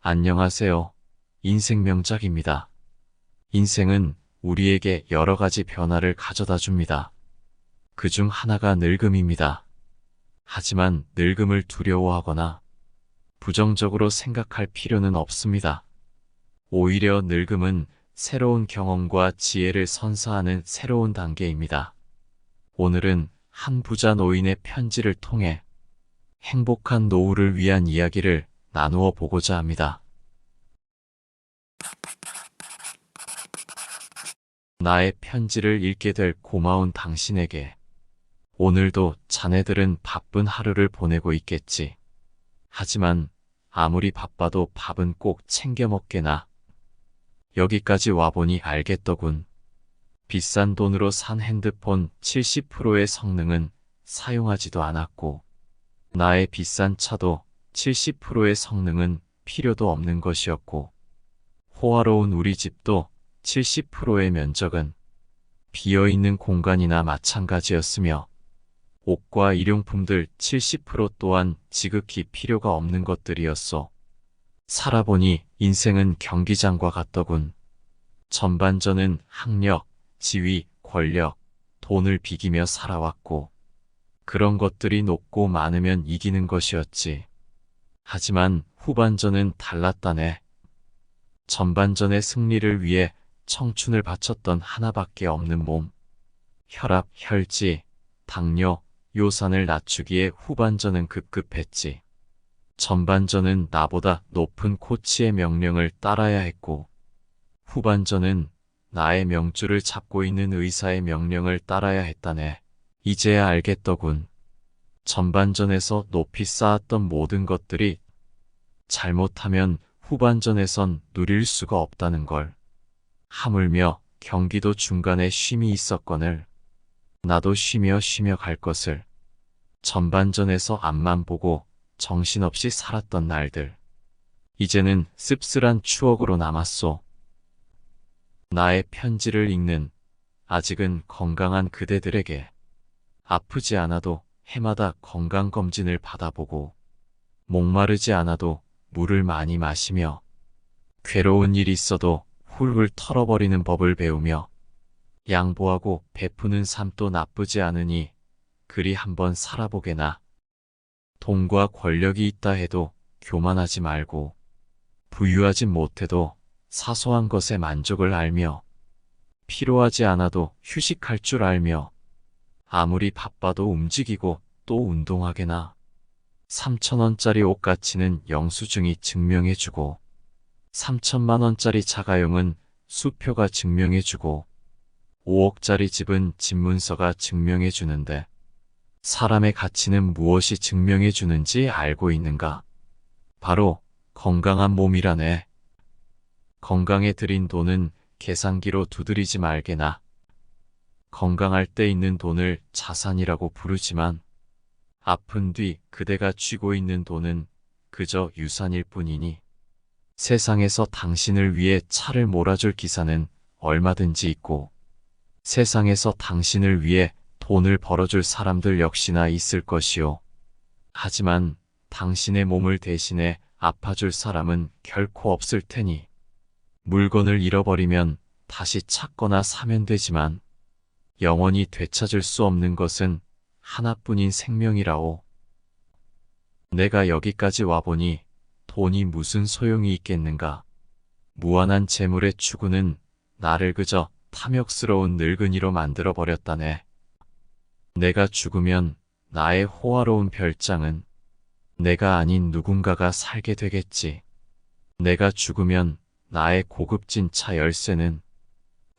안녕하세요. 인생 명작입니다. 인생은 우리에게 여러 가지 변화를 가져다 줍니다. 그중 하나가 늙음입니다. 하지만 늙음을 두려워하거나 부정적으로 생각할 필요는 없습니다. 오히려 늙음은 새로운 경험과 지혜를 선사하는 새로운 단계입니다. 오늘은 한 부자 노인의 편지를 통해 행복한 노후를 위한 이야기를 나누어 보고자 합니다. 나의 편지를 읽게 될 고마운 당신에게. 오늘도 자네들은 바쁜 하루를 보내고 있겠지. 하지만 아무리 바빠도 밥은 꼭 챙겨 먹게나. 여기까지 와보니 알겠더군. 비싼 돈으로 산 핸드폰 70%의 성능은 사용하지도 않았고, 나의 비싼 차도 70%의 성능은 필요도 없는 것이었고, 호화로운 우리 집도 70%의 면적은 비어있는 공간이나 마찬가지였으며, 옷과 일용품들 70% 또한 지극히 필요가 없는 것들이었소. 살아보니 인생은 경기장과 같더군. 전반전은 학력, 지위, 권력, 돈을 비기며 살아왔고, 그런 것들이 높고 많으면 이기는 것이었지. 하지만 후반전은 달랐다네. 전반전의 승리를 위해 청춘을 바쳤던 하나밖에 없는 몸. 혈압, 혈지, 당뇨, 요산을 낮추기에 후반전은 급급했지. 전반전은 나보다 높은 코치의 명령을 따라야 했고, 후반전은 나의 명줄을 잡고 있는 의사의 명령을 따라야 했다네. 이제야 알겠더군. 전반전에서 높이 쌓았던 모든 것들이 잘못하면 후반전에선 누릴 수가 없다는 걸. 하물며 경기도 중간에 쉼이 있었거늘 나도 쉬며 갈 것을. 전반전에서 앞만 보고 정신없이 살았던 날들. 이제는 씁쓸한 추억으로 남았소. 나의 편지를 읽는 아직은 건강한 그대들에게. 아프지 않아도 해마다 건강검진을 받아보고, 목마르지 않아도 물을 많이 마시며, 괴로운 일이 있어도 훌훌 털어버리는 법을 배우며, 양보하고 베푸는 삶도 나쁘지 않으니 그리 한번 살아보게나. 돈과 권력이 있다 해도 교만하지 말고, 부유하진 못해도 사소한 것에 만족을 알며, 필요하지 않아도 휴식할 줄 알며, 아무리 바빠도 움직이고 또 운동하게나. 3,000원짜리 옷 가치는 영수증이 증명해주고, 3천만 원짜리 자가용은 수표가 증명해주고, 5억짜리 집은 집문서가 증명해주는데, 사람의 가치는 무엇이 증명해주는지 알고 있는가? 바로 건강한 몸이라네. 건강에 들인 돈은 계산기로 두드리지 말게나. 건강할 때 있는 돈을 자산이라고 부르지만, 아픈 뒤 그대가 쥐고 있는 돈은 그저 유산일 뿐이니, 세상에서 당신을 위해 차를 몰아줄 기사는 얼마든지 있고, 세상에서 당신을 위해 돈을 벌어줄 사람들 역시나 있을 것이요. 하지만 당신의 몸을 대신해 아파줄 사람은 결코 없을 테니, 물건을 잃어버리면 다시 찾거나 사면 되지만, 영원히 되찾을 수 없는 것은 하나뿐인 생명이라오. 내가 여기까지 와보니 돈이 무슨 소용이 있겠는가. 무한한 재물의 추구는 나를 그저 탐욕스러운 늙은이로 만들어버렸다네. 내가 죽으면 나의 호화로운 별장은 내가 아닌 누군가가 살게 되겠지. 내가 죽으면 나의 고급진 차 열쇠는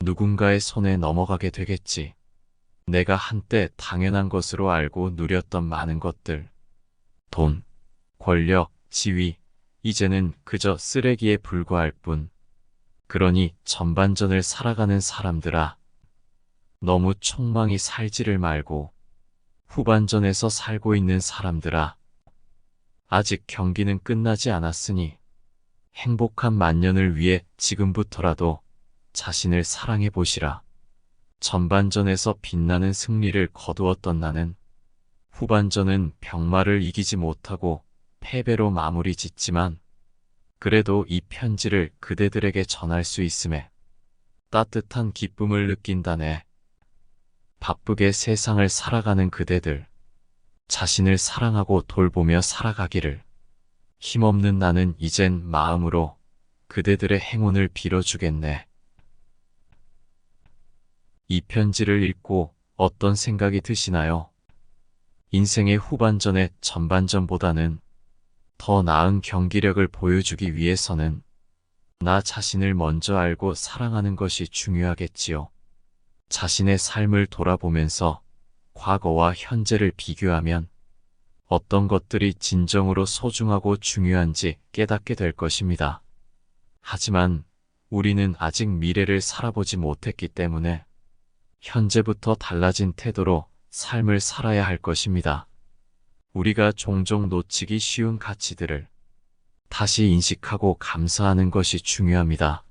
누군가의 손에 넘어가게 되겠지. 내가 한때 당연한 것으로 알고 누렸던 많은 것들, 돈, 권력, 지위, 이제는 그저 쓰레기에 불과할 뿐. 그러니 전반전을 살아가는 사람들아, 너무 촉망이 살지를 말고, 후반전에서 살고 있는 사람들아, 아직 경기는 끝나지 않았으니 행복한 만년을 위해 지금부터라도 자신을 사랑해 보시라. 전반전에서 빛나는 승리를 거두었던 나는 후반전은 병마를 이기지 못하고 패배로 마무리 짓지만, 그래도 이 편지를 그대들에게 전할 수 있음에 따뜻한 기쁨을 느낀다네. 바쁘게 세상을 살아가는 그대들, 자신을 사랑하고 돌보며 살아가기를. 힘없는 나는 이젠 마음으로 그대들의 행운을 빌어주겠네. 이 편지를 읽고 어떤 생각이 드시나요? 인생의 후반전의 전반전보다는 더 나은 경기력을 보여주기 위해서는 나 자신을 먼저 알고 사랑하는 것이 중요하겠지요. 자신의 삶을 돌아보면서 과거와 현재를 비교하면 어떤 것들이 진정으로 소중하고 중요한지 깨닫게 될 것입니다. 하지만 우리는 아직 미래를 살아보지 못했기 때문에 현재부터 달라진 태도로 삶을 살아야 할 것입니다. 우리가 종종 놓치기 쉬운 가치들을 다시 인식하고 감사하는 것이 중요합니다.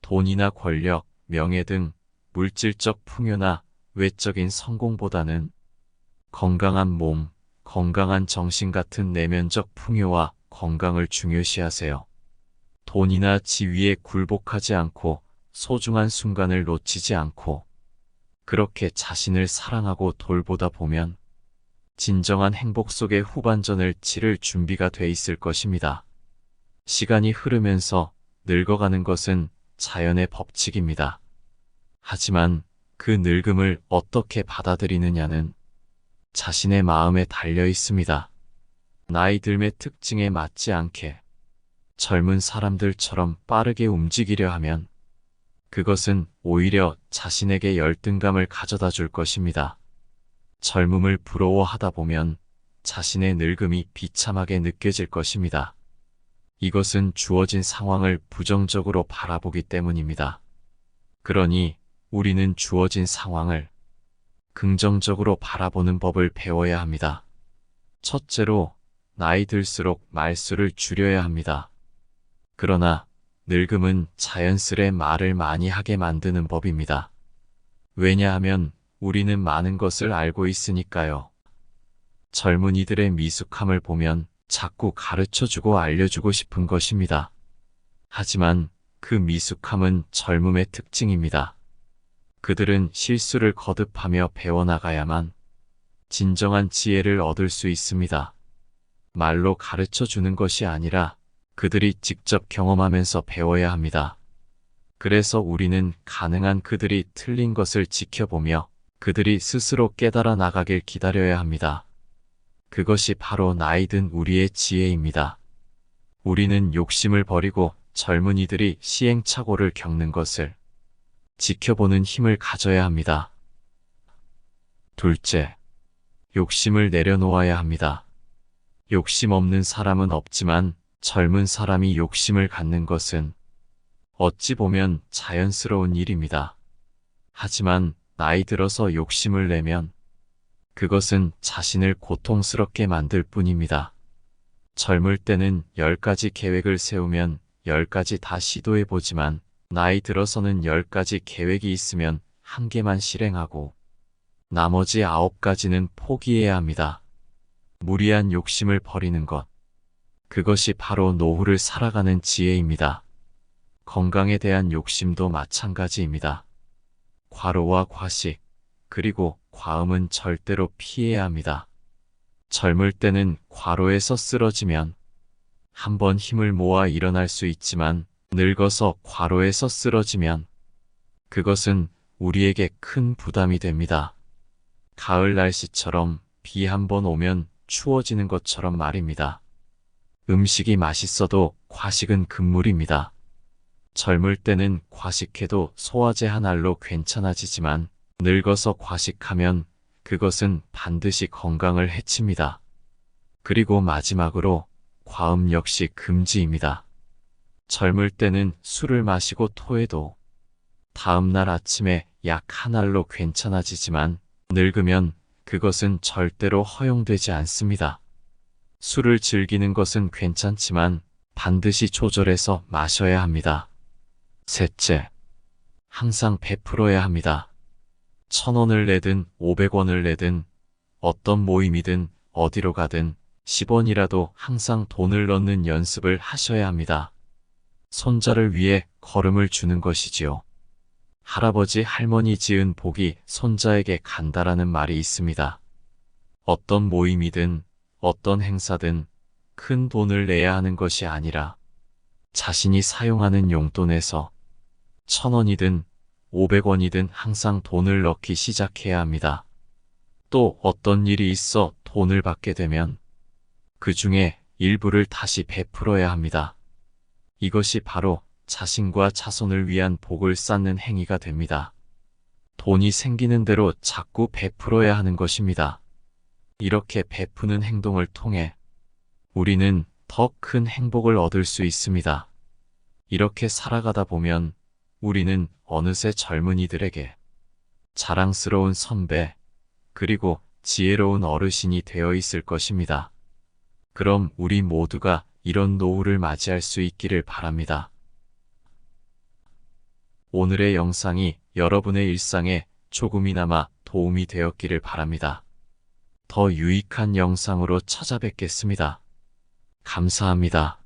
돈이나 권력, 명예 등 물질적 풍요나 외적인 성공보다는 건강한 몸, 건강한 정신 같은 내면적 풍요와 건강을 중요시하세요. 돈이나 지위에 굴복하지 않고 소중한 순간을 놓치지 않고 그렇게 자신을 사랑하고 돌보다 보면 진정한 행복 속의 후반전을 치를 준비가 돼 있을 것입니다. 시간이 흐르면서 늙어가는 것은 자연의 법칙입니다. 하지만 그 늙음을 어떻게 받아들이느냐는 자신의 마음에 달려 있습니다. 나이 듦의 특징에 맞지 않게 젊은 사람들처럼 빠르게 움직이려 하면 그것은 오히려 자신에게 열등감을 가져다 줄 것입니다. 젊음을 부러워하다 보면 자신의 늙음이 비참하게 느껴질 것입니다. 이것은 주어진 상황을 부정적으로 바라보기 때문입니다. 그러니 우리는 주어진 상황을 긍정적으로 바라보는 법을 배워야 합니다. 첫째로, 나이 들수록 말수를 줄여야 합니다. 그러나 늙음은 자연스레 말을 많이 하게 만드는 법입니다. 왜냐하면 우리는 많은 것을 알고 있으니까요. 젊은이들의 미숙함을 보면 자꾸 가르쳐주고 알려주고 싶은 것입니다. 하지만 그 미숙함은 젊음의 특징입니다. 그들은 실수를 거듭하며 배워나가야만 진정한 지혜를 얻을 수 있습니다. 말로 가르쳐 주는 것이 아니라 그들이 직접 경험하면서 배워야 합니다. 그래서 우리는 가능한 그들이 틀린 것을 지켜보며 그들이 스스로 깨달아 나가길 기다려야 합니다. 그것이 바로 나이 든 우리의 지혜입니다. 우리는 욕심을 버리고 젊은이들이 시행착오를 겪는 것을 지켜보는 힘을 가져야 합니다. 둘째, 욕심을 내려놓아야 합니다. 욕심 없는 사람은 없지만 젊은 사람이 욕심을 갖는 것은 어찌 보면 자연스러운 일입니다. 하지만 나이 들어서 욕심을 내면 그것은 자신을 고통스럽게 만들 뿐입니다. 젊을 때는 10가지 계획을 세우면 10가지 다 시도해보지만 나이 들어서는 10가지 계획이 있으면 1개만 실행하고 나머지 9가지는 포기해야 합니다. 무리한 욕심을 버리는 것. 그것이 바로 노후를 살아가는 지혜입니다. 건강에 대한 욕심도 마찬가지입니다. 과로와 과식, 그리고 과음은 절대로 피해야 합니다. 젊을 때는 과로에서 쓰러지면 한번 힘을 모아 일어날 수 있지만 늙어서 과로에서 쓰러지면 그것은 우리에게 큰 부담이 됩니다. 가을 날씨처럼 비 한번 오면 추워지는 것처럼 말입니다. 음식이 맛있어도 과식은 금물입니다. 젊을 때는 과식해도 소화제 한 알로 괜찮아지지만 늙어서 과식하면 그것은 반드시 건강을 해칩니다. 그리고 마지막으로 과음 역시 금지입니다. 젊을 때는 술을 마시고 토해도 다음날 아침에 약 한 알로 괜찮아지지만 늙으면 그것은 절대로 허용되지 않습니다. 술을 즐기는 것은 괜찮지만 반드시 조절해서 마셔야 합니다. 셋째, 항상 베풀어야 합니다. 1,000원을 내든 500원을 내든 어떤 모임이든 어디로 가든 10원이라도 항상 돈을 넣는 연습을 하셔야 합니다. 손자를 위해 걸음을 주는 것이지요. 할아버지 할머니 지은 복이 손자에게 간다라는 말이 있습니다. 어떤 모임이든 어떤 행사든 큰 돈을 내야 하는 것이 아니라 자신이 사용하는 용돈에서 1,000원이든 500원이든 항상 돈을 넣기 시작해야 합니다. 또 어떤 일이 있어 돈을 받게 되면 그 중에 일부를 다시 베풀어야 합니다. 이것이 바로 자신과 자손을 위한 복을 쌓는 행위가 됩니다. 돈이 생기는 대로 자꾸 베풀어야 하는 것입니다. 이렇게 베푸는 행동을 통해 우리는 더 큰 행복을 얻을 수 있습니다. 이렇게 살아가다 보면 우리는 어느새 젊은이들에게 자랑스러운 선배, 그리고 지혜로운 어르신이 되어 있을 것입니다. 그럼 우리 모두가 이런 노후를 맞이할 수 있기를 바랍니다. 오늘의 영상이 여러분의 일상에 조금이나마 도움이 되었기를 바랍니다. 더 유익한 영상으로 찾아뵙겠습니다. 감사합니다.